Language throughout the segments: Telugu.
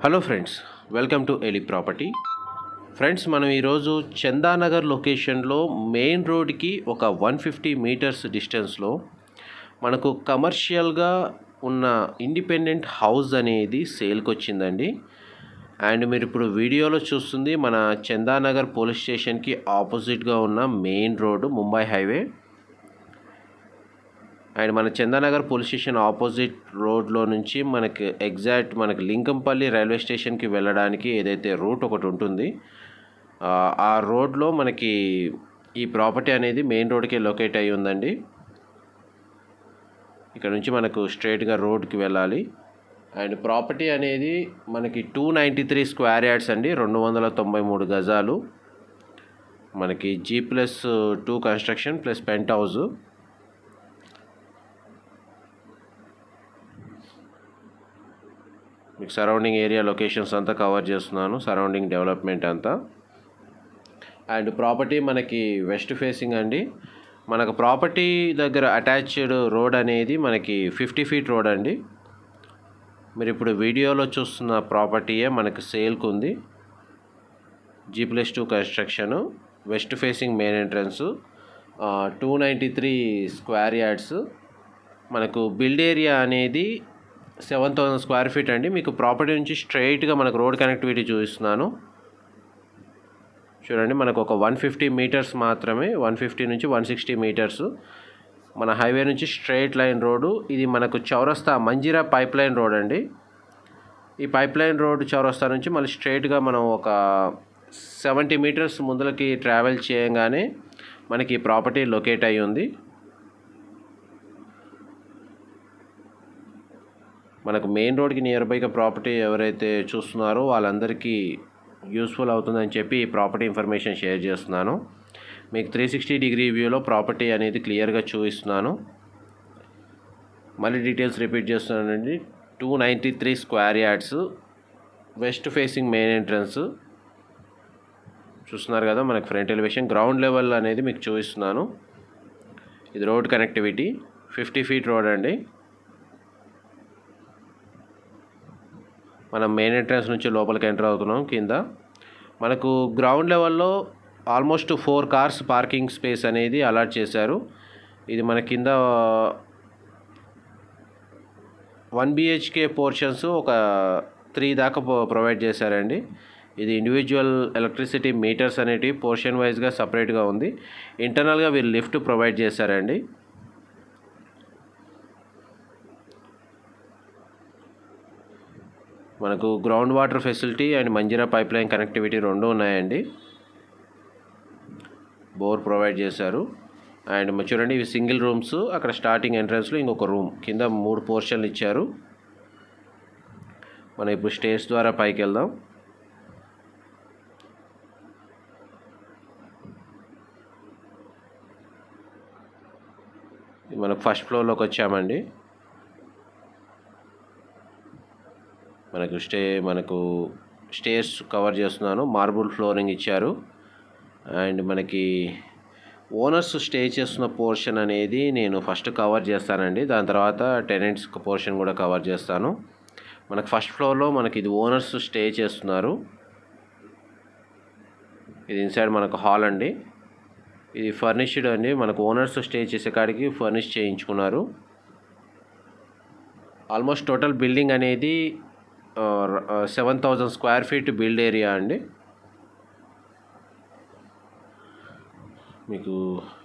హలో ఫ్రెండ్స్, వెల్కమ్ టు ఎలి ప్రాపర్టీ. ఫ్రెండ్స్, మనం ఈరోజు చందానగర్ లొకేషన్లో మెయిన్ రోడ్కి ఒక 150 మీటర్స్ డిస్టెన్స్లో మనకు కమర్షియల్గా ఉన్న ఇండిపెండెంట్ హౌస్ అనేది సేల్కి వచ్చిందండి. అండ్ మీరు ఇప్పుడు వీడియోలో చూస్తుంది మన చందానగర్ పోలీస్ స్టేషన్కి ఆపోజిట్గా ఉన్న main road, Mumbai highway. And మన చందానగర్ పోలీస్ స్టేషన్ ఆపోజిట్ రోడ్లో నుంచి మనకి లింకంపల్లి రైల్వే స్టేషన్కి వెళ్ళడానికి ఏదైతే రూట్ ఒకటి ఉంటుంది, ఆ రోడ్లో మనకి ఈ ప్రాపర్టీ అనేది మెయిన్ రోడ్కి లొకేట్ అయి ఉందండి. ఇక్కడ నుంచి మనకు స్ట్రైట్గా రోడ్కి వెళ్ళాలి. అండ్ ప్రాపర్టీ అనేది మనకి 293 స్క్వేర్ యార్డ్స్ అండి, 293 గజాలు. మనకి G+2 construction plus penthouse. మీకు సరౌండింగ్ ఏరియా లొకేషన్స్ అంతా కవర్ చేస్తున్నాను, సరౌండింగ్ డెవలప్మెంట్ అంతా. అండ్ ప్రాపర్టీ మనకి వెస్ట్ ఫేసింగ్ అండి. మనకు ప్రాపర్టీ దగ్గర అటాచ్డ్ రోడ్ అనేది మనకి 50 ఫీట్ రోడ్ అండి. మీరు ఇప్పుడు వీడియోలో చూస్తున్న ప్రాపర్టీయే మనకు సేల్కి ఉంది. G+2 construction, west facing main entrance, 293 square yards. మనకు బిల్డ్ ఏరియా అనేది 7000 స్క్వేర్ ఫీట్ అండి. మీకు ప్రాపర్టీ నుంచి స్ట్రైట్గా మనకు రోడ్ కనెక్టివిటీ చూపిస్తున్నాను. చూడండి, మనకు ఒక 150 మీటర్స్ మాత్రమే, 150 నుంచి 160 మీటర్స్ మన హైవే నుంచి స్ట్రైట్ లైన్ రోడ్డు. ఇది మనకు చౌరస్తా మంజీరా పైప్ లైన్ రోడ్ అండి. ఈ పైప్ లైన్ రోడ్ చౌరస్తా నుంచి మళ్ళీ స్ట్రైట్గా మనం ఒక 70 మీటర్స్ ముందలకి ట్రావెల్ చేయగానే మనకి ఈ ప్రాపర్టీ లొకేట్ అయ్యి ఉంది. మనకు మెయిన్ రోడ్కి నియర్ బైగా ప్రాపర్టీ ఎవరైతే చూస్తున్నారో వాళ్ళందరికీ యూస్ఫుల్ అవుతుందని చెప్పి ఈ ప్రాపర్టీ ఇన్ఫర్మేషన్ షేర్ చేస్తున్నాను. మీకు 360 డిగ్రీ వ్యూలో ప్రాపర్టీ అనేది క్లియర్గా చూపిస్తున్నాను. మళ్ళీ డీటెయిల్స్ రిపీట్ చేస్తున్నానండి. 293 square yards, west facing main entrance చూస్తున్నారు కదా. మనకు ఫ్రంట్ ఎలివేషన్, గ్రౌండ్ లెవెల్ అనేది మీకు చూపిస్తున్నాను. ఇది రోడ్ కనెక్టివిటీ, 50 ఫీట్ రోడ్ అండి. మనం మెయిన్ ఎంట్రన్స్ నుంచి లోపలికి ఎంటర్ అవుతున్నాం. కింద మనకు గ్రౌండ్ లెవెల్లో ఆల్మోస్ట్ 4 కార్స్ పార్కింగ్ స్పేస్ అనేది అలాట్ చేశారు. ఇది మన కింద 1 BHK పోర్షన్స్ ఒక 3 దాకా ప్రొవైడ్ చేశారండి. ఇది ఇండివిజువల్ ఎలక్ట్రిసిటీ మీటర్స్ అనేటివి పోర్షన్ వైజ్గా సపరేట్గా ఉంది. ఇంటర్నల్గా వీళ్ళు లిఫ్ట్ ప్రొవైడ్ చేశారండి. మనకు ground water facility and Manjeera pipeline connectivity రెండు ఉన్నాయండి. బోర్ ప్రొవైడ్ చేశారు. అండ్ చూడండి, ఇవి సింగిల్ రూమ్స్. అక్కడ స్టార్టింగ్ ఎంట్రన్స్లో ఇంకొక రూమ్, కింద 3 పోర్షన్లు ఇచ్చారు. మనం ఇప్పుడు స్టేర్స్ ద్వారా పైకి వెళ్దాం. మనకు ఫస్ట్ ఫ్లోర్లోకి వచ్చామండి. మనకు స్టేర్స్ కవర్ చేస్తున్నాను. మార్బుల్ ఫ్లోరింగ్ ఇచ్చారు. అండ్ మనకి ఓనర్స్ స్టే చేస్తున్న పోర్షన్ అనేది నేను ఫస్ట్ కవర్ చేస్తానండి. దాని తర్వాత టెనెంట్స్ పోర్షన్ కూడా కవర్ చేస్తాను. మనకు ఫస్ట్ ఫ్లోర్లో మనకి ఇది ఓనర్స్ స్టే చేస్తున్నారు. ఇది ఇన్సైడ్ మనకు హాల్ అండి. ఇది ఫర్నిష్డ్ అండి. మనకు ఓనర్స్ స్టే చేసే కాడికి ఫర్నిష్ చేయించుకున్నారు. ఆల్మోస్ట్ టోటల్ బిల్డింగ్ అనేది 7000 స్క్వేర్ ఫీట్ బిల్డ్ ఏరియా అండి. మీకు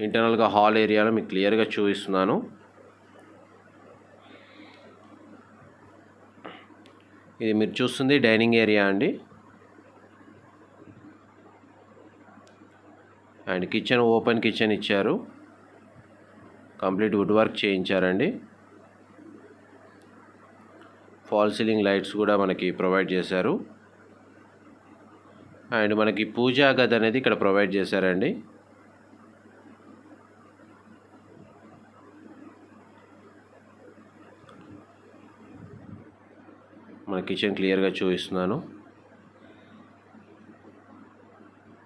ఇంటర్నల్గా హాల్ ఏరియాలో మీకు క్లియర్గా చూపిస్తున్నాను. ఇది మీరు చూస్తుంది డైనింగ్ ఏరియా అండి. అండ్ కిచెన్, ఓపెన్ కిచెన్ ఇచ్చారు. కంప్లీట్ వుడ్ వర్క్ చేయించారండి. ఫాల్ సీలింగ్ లైట్స్ కూడా మనకి ప్రొవైడ్ చేశారు. అండ్ మనకి పూజా గది అనేది ఇక్కడ ప్రొవైడ్ చేశారండి. మన కిచెన్ క్లియర్గా చూపిస్తున్నాను.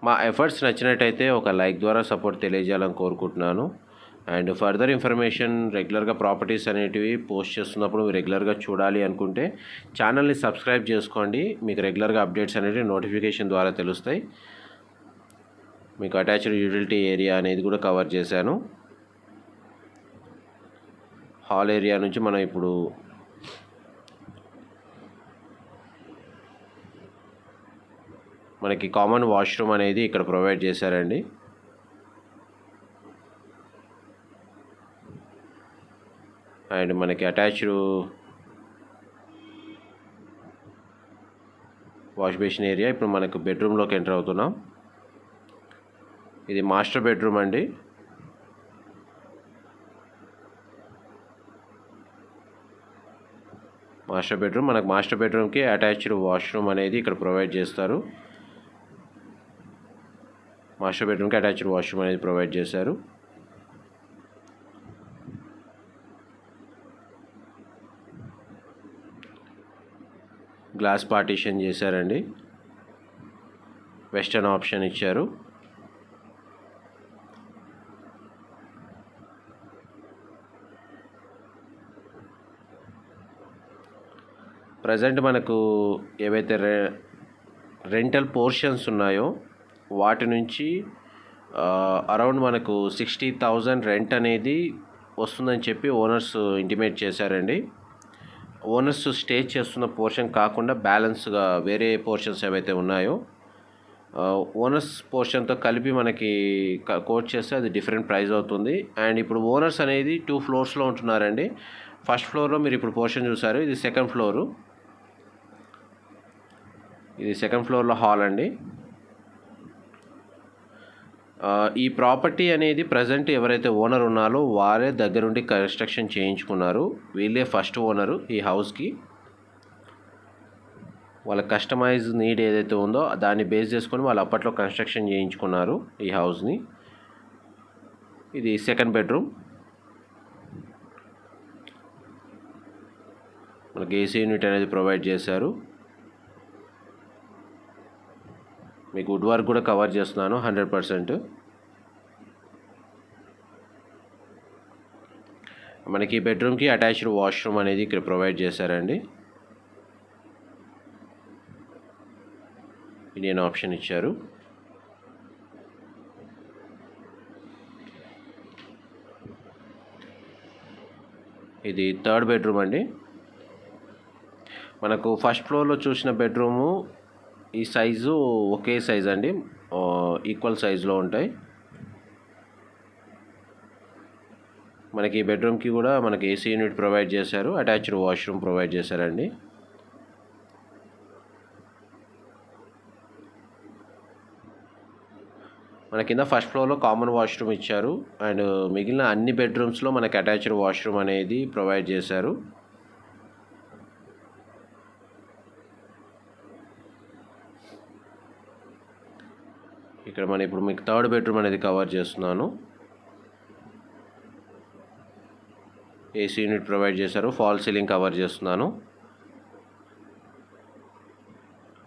మా ఎఫర్ట్స్ నచ్చినట్టయితే ఒక లైక్ ద్వారా సపోర్ట్ తెలియజేయాలని కోరుకుంటున్నాను. అండ్ ఫర్దర్ ఇన్ఫర్మేషన్ రెగ్యులర్గా ప్రాపర్టీస్ అనేటివి పోస్ట్ చేస్తున్నప్పుడు రెగ్యులర్గా చూడాలి అనుకుంటే ఛానల్ని సబ్స్క్రైబ్ చేసుకోండి. మీకు రెగ్యులర్గా అప్డేట్స్ అనేవి నోటిఫికేషన్ ద్వారా తెలుస్తాయి. మీకు అటాచ్డ్ యూటిలిటీ ఏరియా అనేది కూడా కవర్ చేశాను. హాల్ ఏరియా నుంచి మనం ఇప్పుడు మనకి కామన్ వాష్రూమ్ అనేది ఇక్కడ ప్రొవైడ్ చేశారండి. అండ్ మనకి అటాచ్డ్ వాష్ బేసిన్ ఏరియా. ఇప్పుడు మనకు బెడ్రూమ్లోకి ఎంటర్ అవుతున్నాం. ఇది మాస్టర్ బెడ్రూమ్ అండి. మాస్టర్ బెడ్రూమ్, మనకు మాస్టర్ బెడ్రూమ్కి అటాచ్డ్ వాష్రూమ్ అనేది ఇక్కడ ప్రొవైడ్ చేస్తారు. మాస్టర్ బెడ్రూమ్కి అటాచ్డ్ వాష్రూమ్ అనేది ప్రొవైడ్ చేశారు. గ్లాస్ పార్టీషన్ చేశారండి. వెస్టర్న్ ఆప్షన్ ఇచ్చారు. ప్రజెంట్ మనకు ఏవైతే రెంటల్ పోర్షన్స్ ఉన్నాయో వాటి నుంచి అరౌండ్ మనకు 60,000 రెంట్ అనేది వస్తుందని చెప్పి ఓనర్స్ ఇంటిమేట్ చేశారండి. ఓనర్స్ స్టే చేస్తున్న పోర్షన్ కాకుండా బ్యాలెన్స్గా వేరే పోర్షన్స్ ఏవైతే ఉన్నాయో ఓనర్స్ పోర్షన్తో కలిపి మనకి కోట్ చేస్తే అది డిఫరెంట్ ప్రైస్ అవుతుంది. అండ్ ఇప్పుడు ఓనర్స్ అనేది 2 ఫ్లోర్స్లో ఉంటున్నారండి. ఫస్ట్ ఫ్లోర్లో మీరు ఇప్పుడు పోర్షన్ చూసారు, ఇది సెకండ్ ఫ్లోరు. ఇది సెకండ్ ఫ్లోర్లో హాల్ అండి. ఈ ప్రాపర్టీ అనేది ప్రజెంట్ ఎవరైతే ఓనర్ ఉన్నారో వారే దగ్గరుండి కన్స్ట్రక్షన్ చేయించుకున్నారు. వీళ్ళే ఫస్ట్ ఓనరు ఈ హౌస్కి. వాళ్ళ కస్టమైజ్ నీడ్ ఏదైతే ఉందో దాన్ని బేస్ చేసుకొని వాళ్ళు అప్పట్లో కన్స్ట్రక్షన్ చేయించుకున్నారు ఈ హౌస్ని. ఇది సెకండ్ బెడ్రూమ్. మనకి ఏసీ యూనిట్ అనేది ప్రొవైడ్ చేశారు. మీకు వుడ్ వర్క్ కూడా కవర్ చేస్తున్నాను 100%. మనకి బెడ్రూమ్కి అటాచ్డ్ వాష్రూమ్ అనేది ఇక్కడ ప్రొవైడ్ చేశారండి. ఇండియన్ ఆప్షన్ ఇచ్చారు. ఇది థర్డ్ బెడ్రూమ్ అండి. మనకు ఫస్ట్ ఫ్లోర్లో చూసిన బెడ్రూము ఈ సైజు ఒకే సైజ్ అండి, ఈక్వల్ సైజులో ఉంటాయి. మనకి ఈ బెడ్రూమ్కి కూడా మనకి ఏసీ యూనిట్ ప్రొవైడ్ చేశారు, అటాచ్డ్ వాష్రూమ్ ప్రొవైడ్ చేశారండి. మన కింద ఫస్ట్ ఫ్లోర్లో కామన్ వాష్రూమ్ ఇచ్చారు. అండ్ మిగిలిన అన్ని బెడ్రూమ్స్లో మనకి అటాచ్డ్ వాష్రూమ్ అనేది ప్రొవైడ్ చేశారు. ఇక్కడ మనం ఇప్పుడు మీకు థర్డ్ బెడ్రూమ్ అనేది కవర్ చేస్తున్నాను. ఏసీ యూనిట్ ప్రొవైడ్ చేశారు, ఫాల్ సీలింగ్ కవర్ చేస్తున్నాను.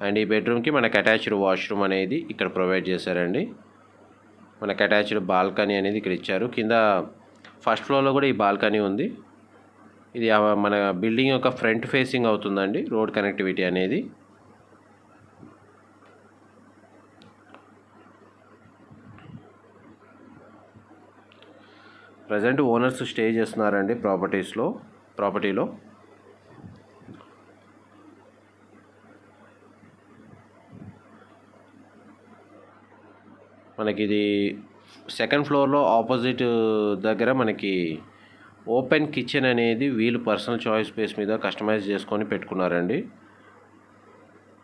అండ్ ఈ బెడ్రూమ్కి మనకు అటాచ్డ్ వాష్రూమ్ అనేది ఇక్కడ ప్రొవైడ్ చేశారండి. మనకు అటాచ్డ్ బాల్కనీ అనేది ఇక్కడ ఇచ్చారు. కింద ఫస్ట్ ఫ్లోర్లో కూడా ఈ బాల్కనీ ఉంది. ఇది మన బిల్డింగ్ యొక్క ఫ్రంట్ ఫేసింగ్ అవుతుందండి రోడ్ కనెక్టివిటీ అనేది. ప్రజెంట్ ఓనర్స్ స్టే చేస్తున్నారండి ప్రాపర్టీలో. మనకి ఇది సెకండ్ ఫ్లోర్లో ఆపోజిట్ దగ్గర మనకి ఓపెన్ కిచెన్ అనేది వీళ్ళు పర్సనల్ చాయిస్ బేస్ మీద కస్టమైజ్ చేసుకొని పెట్టుకున్నారండి.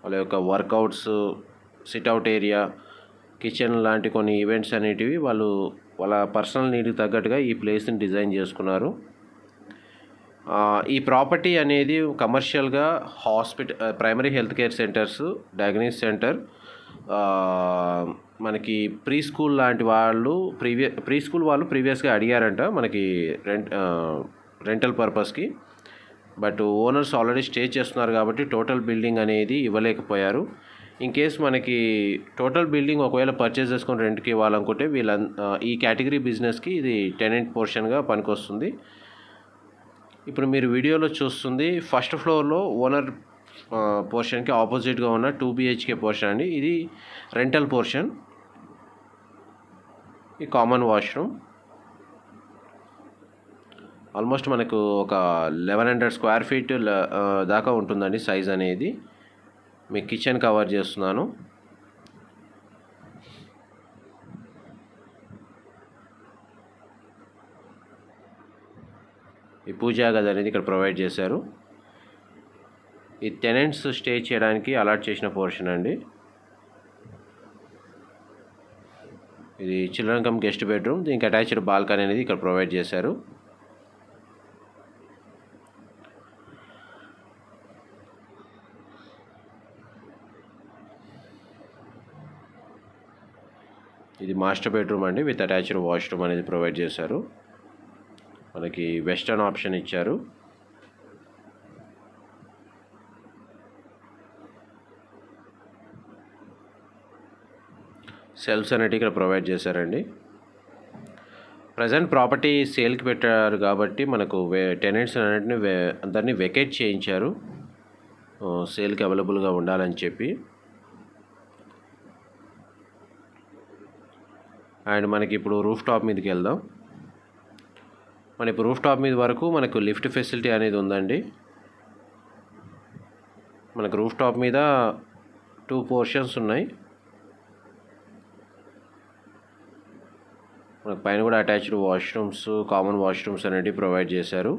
వాళ్ళ యొక్క వర్కౌట్స్, సిట్అవుట్ ఏరియా, కిచెన్ లాంటి కొన్ని ఈవెంట్స్ అనేటివి వాళ్ళు వాళ్ళ పర్సనల్ నీడ్కి తగ్గట్టుగా ఈ ప్లేస్ని డిజైన్ చేసుకున్నారు. ఈ ప్రాపర్టీ అనేది కమర్షియల్గా primary health care centres, diagnosis centre, మనకి ప్రీ స్కూల్ లాంటి వాళ్ళు ప్రీవియస్గా అడిగారంట మనకి రెంటల్ పర్పస్కి. బట్ ఓనర్స్ ఆల్రెడీ స్టే చేస్తున్నారు కాబట్టి టోటల్ బిల్డింగ్ అనేది ఇవ్వలేకపోయారు. ఇన్ కేస్ మనకి టోటల్ బిల్డింగ్ ఒకవేళ పర్చేస్ చేసుకొని రెంట్కి ఇవ్వాలనుకుంటే ఈ కేటగిరీ బిజినెస్కి ఇది టెనెంట్ పోర్షన్గా పనికొస్తుంది. ఇప్పుడు మీరు వీడియోలో చూస్తుంది ఫస్ట్ ఫ్లోర్లో ఓనర్ పోర్షన్కి ఆపోజిట్గా ఉన్న 2 BHK పోర్షన్ అండి. ఇది రెంటల్ పోర్షన్. ఈ కామన్ వాష్రూమ్ ఆల్మోస్ట్ మనకు ఒక 1100 స్క్వేర్ ఫీట్ దాకా ఉంటుందండి సైజ్ అనేది. మీ కిచెన్ కవర్ చేస్తున్నాను. ఈ పూజా గది అనేది ఇక్కడ ప్రొవైడ్ చేశారు. ఈ టెనెంట్స్ స్టే చేయడానికి అలాట్ చేసిన పోర్షన్ అండి. ఇది చిల్డ్రన్ కమ్ గెస్ట్ బెడ్రూమ్. దీనికి అటాచ్డ్ బాల్కనీ అనేది ఇక్కడ ప్రొవైడ్ చేశారు. ఇది మాస్టర్ బెడ్రూమ్ అండి విత్ అటాచ్డ్ వాష్రూమ్ అనేది ప్రొవైడ్ చేశారు. మనకి వెస్టర్న్ ఆప్షన్ ఇచ్చారు. సెల్ఫ్స్ అనేవి ఇక్కడ ప్రొవైడ్ చేశారండి. ప్రజెంట్ ప్రాపర్టీ సేల్కి పెట్టారు కాబట్టి మనకు టెనెంట్స్ అన్నింటినీ అందరినీ వెకేట్ చేయించారు సేల్కి అవైలబుల్గా ఉండాలని చెప్పి. అండ్ మనకి ఇప్పుడు రూఫ్ టాప్ మీదకి వెళ్దాం. మన ఇప్పుడు రూఫ్ టాప్ మీద వరకు మనకు లిఫ్ట్ ఫెసిలిటీ అనేది ఉందండి. మనకు రూఫ్ టాప్ మీద 2 పోర్షన్స్ ఉన్నాయి. మనకు పైన కూడా అటాచ్డ్ వాష్రూమ్స్, కామన్ వాష్రూమ్స్ అనేవి ప్రొవైడ్ చేశారు.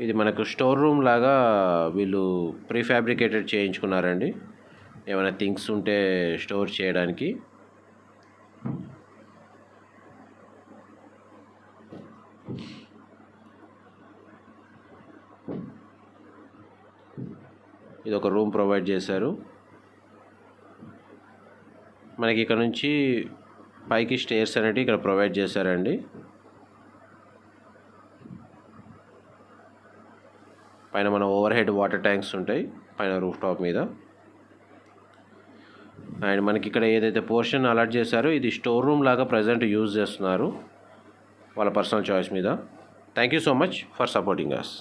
ఇది మనకు స్టోర్ రూమ్ లాగా వీళ్ళు ప్రీఫ్యాబ్రికేటెడ్ చేయించుకున్నారండి, ఏమైనా థింగ్స్ ఉంటే స్టోర్ చేయడానికి. ఇది ఒక రూమ్ ప్రొవైడ్ చేశారు. మనకి ఇక్కడ నుంచి పైకి స్టేర్స్ అనేవి ఇక్కడ ప్రొవైడ్ చేశారండి. పైన మన ఓవర్ హెడ్ వాటర్ ట్యాంక్స్ ఉంటాయి పైన రూఫ్ టాప్ మీద. అండ్ మనకి ఇక్కడ ఏదైతే పోర్షన్ అలాట్ చేశారో ఇది స్టోర్ రూమ్ లాగా ప్రజెంట్ యూజ్ చేస్తున్నారు వాళ్ళ పర్సనల్ చాయిస్ మీద. Thank you so much for supporting us.